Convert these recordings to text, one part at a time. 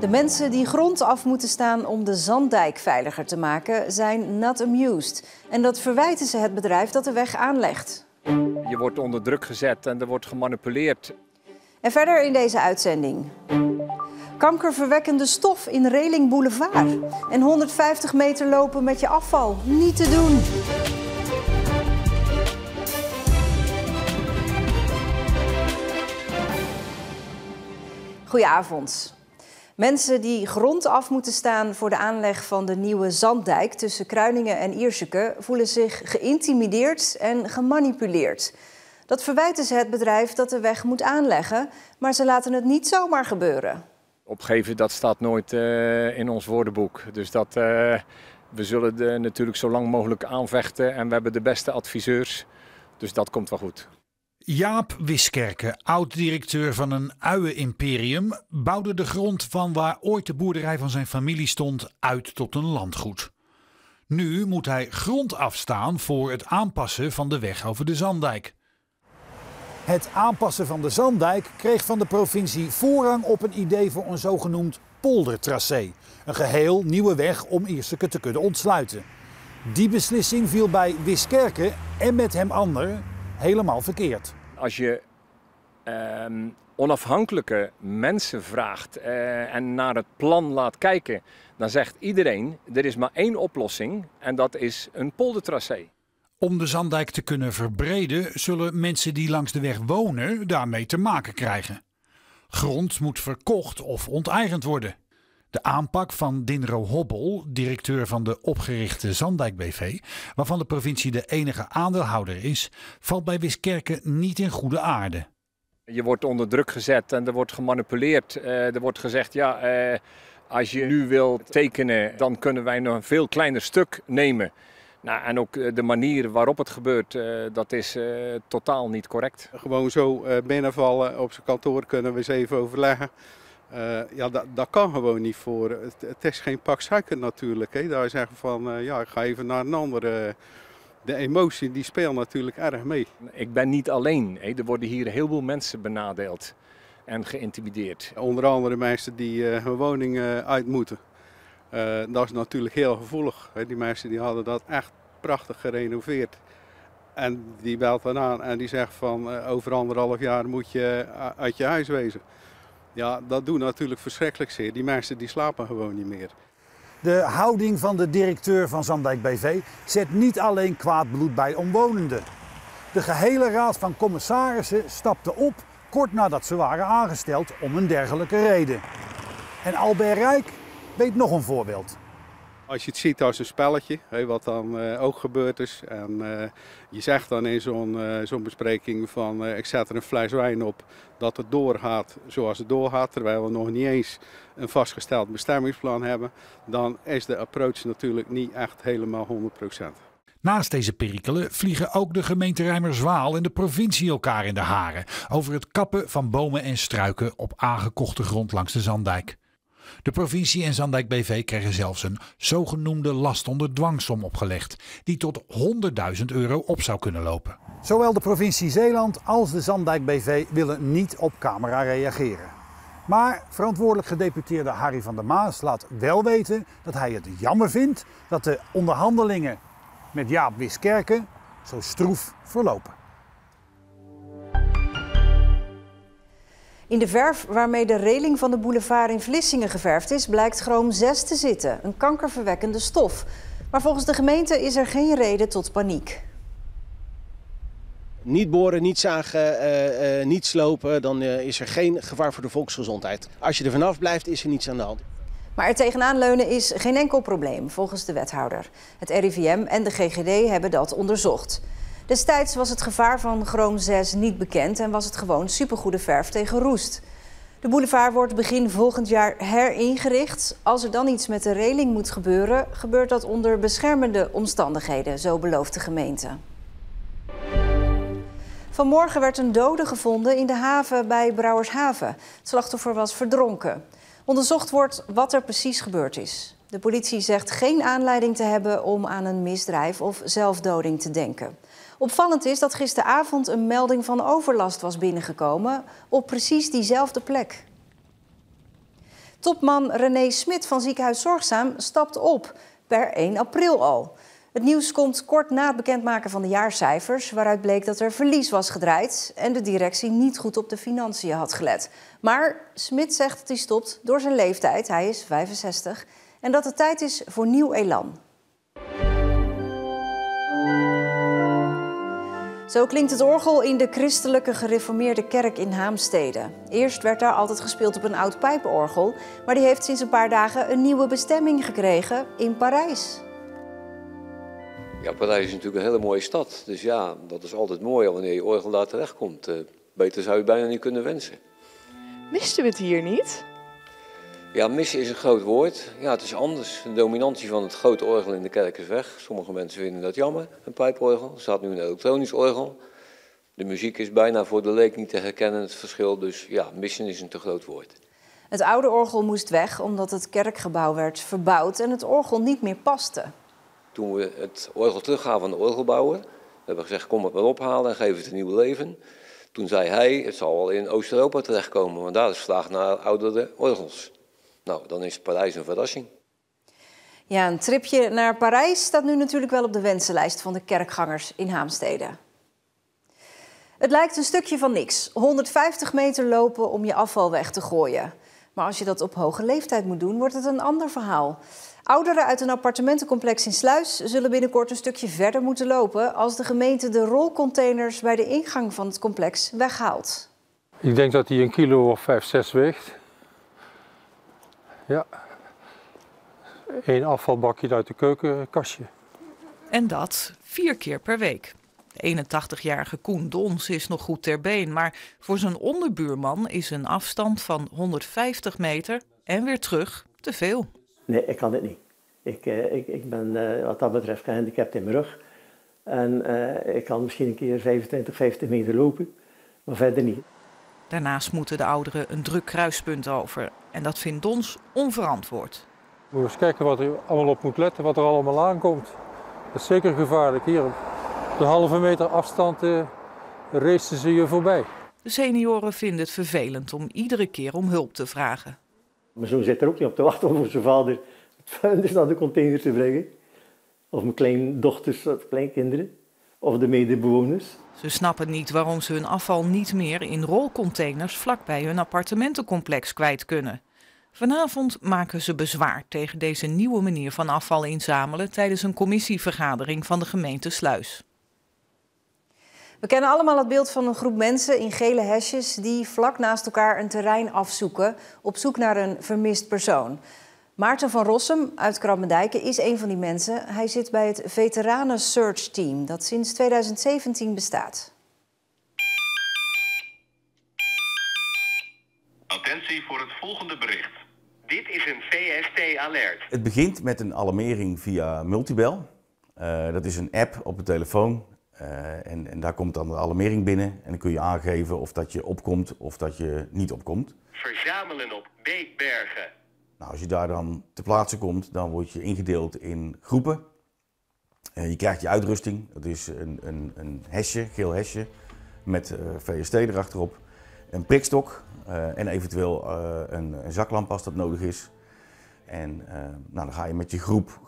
De mensen die grond af moeten staan om de Zanddijk veiliger te maken zijn not amused. En dat verwijten ze het bedrijf dat de weg aanlegt. Je wordt onder druk gezet en er wordt gemanipuleerd. En verder in deze uitzending. Kankerverwekkende stof in Reling Boulevard. En 150 meter lopen met je afval. Niet te doen. Goedenavond. Mensen die grond af moeten staan voor de aanleg van de nieuwe Zanddijk tussen Kruiningen en Ierseke voelen zich geïntimideerd en gemanipuleerd. Dat verwijten ze het bedrijf dat de weg moet aanleggen, maar ze laten het niet zomaar gebeuren. Opgeven, dat staat nooit in ons woordenboek. Dus we zullen natuurlijk zo lang mogelijk aanvechten en we hebben de beste adviseurs. Dus dat komt wel goed. Jaap Wiskerke, oud-directeur van een uienimperium, bouwde de grond van waar ooit de boerderij van zijn familie stond uit tot een landgoed. Nu moet hij grond afstaan voor het aanpassen van de weg over de Zanddijk. Het aanpassen van de Zanddijk kreeg van de provincie voorrang op een idee voor een zogenoemd poldertracé. Een geheel nieuwe weg om Ierseke te kunnen ontsluiten. Die beslissing viel bij Wiskerke en met hem anderen helemaal verkeerd. Als je onafhankelijke mensen vraagt en naar het plan laat kijken, dan zegt iedereen, er is maar één oplossing en dat is een poldertracé. Om de Zanddijk te kunnen verbreden zullen mensen die langs de weg wonen daarmee te maken krijgen. Grond moet verkocht of onteigend worden. De aanpak van Dinro Hobbel, directeur van de opgerichte Zanddijk BV, waarvan de provincie de enige aandeelhouder is, valt bij Wiskerke niet in goede aarde. Je wordt onder druk gezet en er wordt gemanipuleerd. Er wordt gezegd, ja, als je nu wilt tekenen, dan kunnen wij nog een veel kleiner stuk nemen. Nou, en ook de manier waarop het gebeurt, dat is totaal niet correct. Gewoon zo binnenvallen, op zijn kantoor kunnen we eens even overleggen. Ja, dat kan gewoon niet voor. Het is geen pak suiker natuurlijk. Hè. Daar zeggen van, ja, ik ga even naar een andere. De emotie die speelt natuurlijk erg mee. Ik ben niet alleen. Hè. Er worden hier heel veel mensen benadeeld en geïntimideerd. Onder andere mensen die hun woning uit moeten. Dat is natuurlijk heel gevoelig. Hè. Die mensen die hadden dat echt prachtig gerenoveerd. En die belt dan aan en die zegt van over 1,5 jaar moet je uit je huis wezen. Ja, dat doet natuurlijk verschrikkelijk zeer. Die mensen die slapen gewoon niet meer. De houding van de directeur van Zanddijk BV zet niet alleen kwaad bloed bij omwonenden. De gehele raad van commissarissen stapte op kort nadat ze waren aangesteld om een dergelijke reden. En Albert Rijk weet nog een voorbeeld. Als je het ziet als een spelletje, wat dan ook gebeurd is. En je zegt dan in zo'n bespreking van ik zet er een fles wijn op dat het doorgaat zoals het doorgaat. Terwijl we nog niet eens een vastgesteld bestemmingsplan hebben. Dan is de approach natuurlijk niet echt helemaal 100%. Naast deze perikelen vliegen ook de gemeente Rijmerswaal en de provincie elkaar in de haren over het kappen van bomen en struiken op aangekochte grond langs de Zanddijk. De provincie en Zanddijk BV krijgen zelfs een zogenoemde last onder dwangsom opgelegd, die tot €100.000 op zou kunnen lopen. Zowel de provincie Zeeland als de Zanddijk BV willen niet op camera reageren. Maar verantwoordelijk gedeputeerde Harry van der Maas laat wel weten dat hij het jammer vindt dat de onderhandelingen met Jaap Wiskerke zo stroef verlopen. In de verf waarmee de reling van de boulevard in Vlissingen geverfd is, blijkt chroom 6 te zitten, een kankerverwekkende stof. Maar volgens de gemeente is er geen reden tot paniek. Niet boren, niet zagen, niet slopen, dan is er geen gevaar voor de volksgezondheid. Als je er vanaf blijft, is er niets aan de hand. Maar er tegenaan leunen is geen enkel probleem, volgens de wethouder. Het RIVM en de GGD hebben dat onderzocht. Destijds was het gevaar van chroom 6 niet bekend en was het gewoon supergoede verf tegen roest. De boulevard wordt begin volgend jaar heringericht. Als er dan iets met de reling moet gebeuren, gebeurt dat onder beschermende omstandigheden, zo belooft de gemeente. Vanmorgen werd een dode gevonden in de haven bij Brouwershaven. Het slachtoffer was verdronken. Onderzocht wordt wat er precies gebeurd is. De politie zegt geen aanleiding te hebben om aan een misdrijf of zelfdoding te denken. Opvallend is dat gisteravond een melding van overlast was binnengekomen op precies diezelfde plek. Topman René Smit van Ziekenhuis Zorgzaam stapt op, per 1 april al. Het nieuws komt kort na het bekendmaken van de jaarcijfers, waaruit bleek dat er verlies was gedraaid en de directie niet goed op de financiën had gelet. Maar Smit zegt dat hij stopt door zijn leeftijd, hij is 65, en dat het tijd is voor nieuw elan. Zo klinkt het orgel in de Christelijke Gereformeerde Kerk in Haamstede. Eerst werd daar altijd gespeeld op een oud pijpenorgel, maar die heeft sinds een paar dagen een nieuwe bestemming gekregen in Parijs. Ja, Parijs is natuurlijk een hele mooie stad. Dus ja, dat is altijd mooi wanneer je orgel daar terechtkomt. Beter zou je bijna niet kunnen wensen. Misten we het hier niet? Ja, missen is een groot woord. Ja, het is anders. De dominantie van het grote orgel in de kerk is weg. Sommige mensen vinden dat jammer, een pijporgel. Er staat nu een elektronisch orgel. De muziek is bijna voor de leek niet te herkennen, het verschil. Dus ja, missen is een te groot woord. Het oude orgel moest weg omdat het kerkgebouw werd verbouwd en het orgel niet meer paste. Toen we het orgel teruggaven aan de orgelbouwer, hebben we gezegd, kom het maar ophalen en geef het een nieuw leven. Toen zei hij, het zal wel in Oost-Europa terechtkomen, want daar is vraag naar oudere orgels. Nou, dan is Parijs een verrassing. Ja, een tripje naar Parijs staat nu natuurlijk wel op de wensenlijst van de kerkgangers in Haamstede. Het lijkt een stukje van niks. 150 meter lopen om je afval weg te gooien. Maar als je dat op hoge leeftijd moet doen, wordt het een ander verhaal. Ouderen uit een appartementencomplex in Sluis zullen binnenkort een stukje verder moeten lopen als de gemeente de rolcontainers bij de ingang van het complex weghaalt. Ik denk dat hij 1 kilo of 5, 6 weegt. Ja. 1 afvalbakje uit de keukenkastje. En dat 4 keer per week. De 81-jarige Koen Dons is nog goed ter been, maar voor zijn onderbuurman is een afstand van 150 meter en weer terug te veel. Nee, ik kan dit niet. Ik ben wat dat betreft gehandicapt in mijn rug. En ik kan misschien een keer 25, 50 meter lopen, maar verder niet. Daarnaast moeten de ouderen een druk kruispunt over. En dat vindt Dons onverantwoord. We moeten eens kijken wat er allemaal op moet letten, wat er allemaal aankomt. Dat is zeker gevaarlijk. Hier op de halve meter afstand racen ze je voorbij. De senioren vinden het vervelend om iedere keer om hulp te vragen. Mijn zoon zit er ook niet op te wachten om voor zijn vader het vuilnis naar de container te brengen. Of mijn kleindochters, kleinkinderen. Of de medebewoners. Ze snappen niet waarom ze hun afval niet meer in rolcontainers vlakbij hun appartementencomplex kwijt kunnen. Vanavond maken ze bezwaar tegen deze nieuwe manier van afval inzamelen tijdens een commissievergadering van de gemeente Sluis. We kennen allemaal het beeld van een groep mensen in gele hesjes die vlak naast elkaar een terrein afzoeken op zoek naar een vermist persoon. Maarten van Rossum uit Krabbendijken is een van die mensen. Hij zit bij het Veteranen Search Team dat sinds 2017 bestaat. Attentie voor het volgende bericht. Dit is een VST-alert. Het begint met een alarmering via Multibel. Dat is een app op de telefoon. En daar komt dan de alarmering binnen. En dan kun je aangeven of dat je opkomt of dat je niet opkomt. Verzamelen op Beekbergen. Nou, als je daar dan ter plaatse komt, dan word je ingedeeld in groepen. Je krijgt je uitrusting. Dat is een hesje, geel hesje, met VST erachterop. Een prikstok en eventueel een zaklamp als dat nodig is. En dan ga je met je groep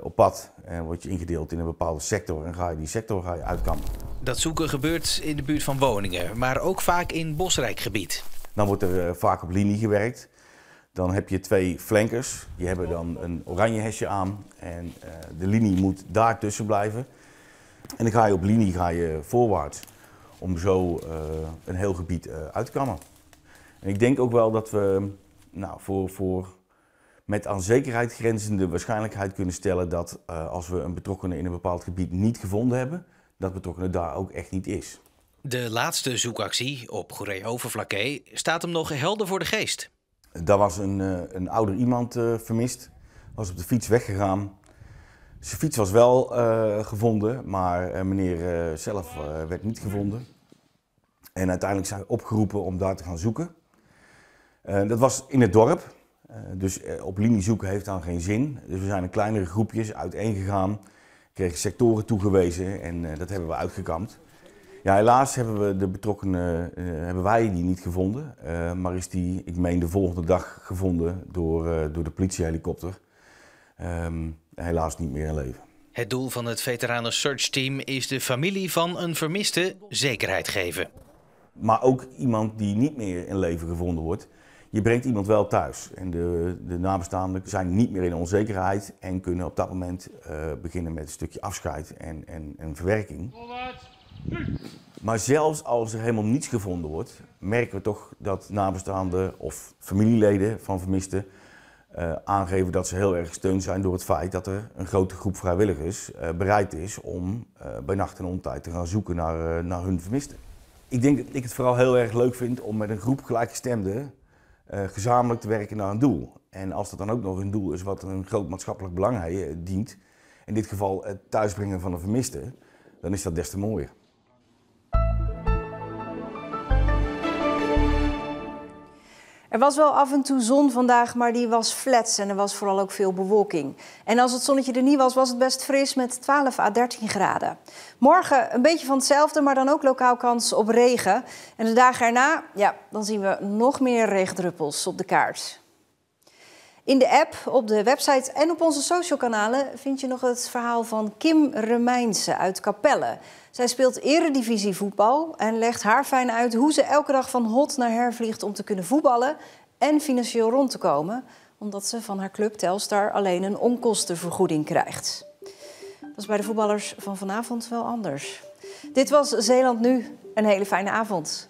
op pad en word je ingedeeld in een bepaalde sector en ga je die sector uitkampen. Dat zoeken gebeurt in de buurt van woningen, maar ook vaak in bosrijk gebied. Dan wordt er vaak op linie gewerkt. Dan heb je 2 flankers, die hebben dan een oranje hesje aan en de linie moet daartussen blijven. En dan ga je op linie voorwaarts om zo een heel gebied uit te kammen. En ik denk ook wel dat we voor met aan zekerheid grenzende waarschijnlijkheid kunnen stellen dat als we een betrokkenen in een bepaald gebied niet gevonden hebben, dat betrokkenen daar ook echt niet is. De laatste zoekactie op Goeree-Overflakkee staat hem nog helder voor de geest. Daar was een ouder iemand vermist, was op de fiets weggegaan. Zijn fiets was wel gevonden, maar meneer zelf werd niet gevonden. En uiteindelijk zijn we opgeroepen om daar te gaan zoeken. Dat was in het dorp, dus op linie zoeken heeft dan geen zin. Dus we zijn in kleinere groepjes uiteengegaan, kregen sectoren toegewezen en dat hebben we uitgekampt. Ja, helaas hebben we de betrokkenen, hebben wij die niet gevonden. Maar is die, ik meen, de volgende dag gevonden door de politiehelikopter. Helaas niet meer in leven. Het doel van het Veteranen Search Team is de familie van een vermiste zekerheid geven. Maar ook iemand die niet meer in leven gevonden wordt. Je brengt iemand wel thuis. En de nabestaanden zijn niet meer in onzekerheid en kunnen op dat moment beginnen met een stukje afscheid en verwerking. Maar zelfs als er helemaal niets gevonden wordt, merken we toch dat nabestaanden of familieleden van vermisten aangeven dat ze heel erg gesteund zijn door het feit dat er een grote groep vrijwilligers bereid is om bij nacht en ontijd te gaan zoeken naar hun vermisten. Ik denk dat ik het vooral heel erg leuk vind om met een groep gelijkgestemden gezamenlijk te werken naar een doel. En als dat dan ook nog een doel is wat een groot maatschappelijk belang dient, in dit geval het thuisbrengen van een vermiste, dan is dat des te mooier. Er was wel af en toe zon vandaag, maar die was flats en er was vooral ook veel bewolking. En als het zonnetje er niet was, was het best fris met 12 à 13 graden. Morgen een beetje van hetzelfde, maar dan ook lokaal kans op regen. En de dagen erna, ja, dan zien we nog meer regendruppels op de kaart. In de app, op de website en op onze socialkanalen vind je nog het verhaal van Kim Remijnse uit Capelle. Zij speelt eredivisie voetbal en legt haarfijn uit hoe ze elke dag van hot naar her vliegt om te kunnen voetballen en financieel rond te komen, omdat ze van haar club Telstar alleen een onkostenvergoeding krijgt. Dat is bij de voetballers van vanavond wel anders. Dit was Zeeland Nu. Een hele fijne avond.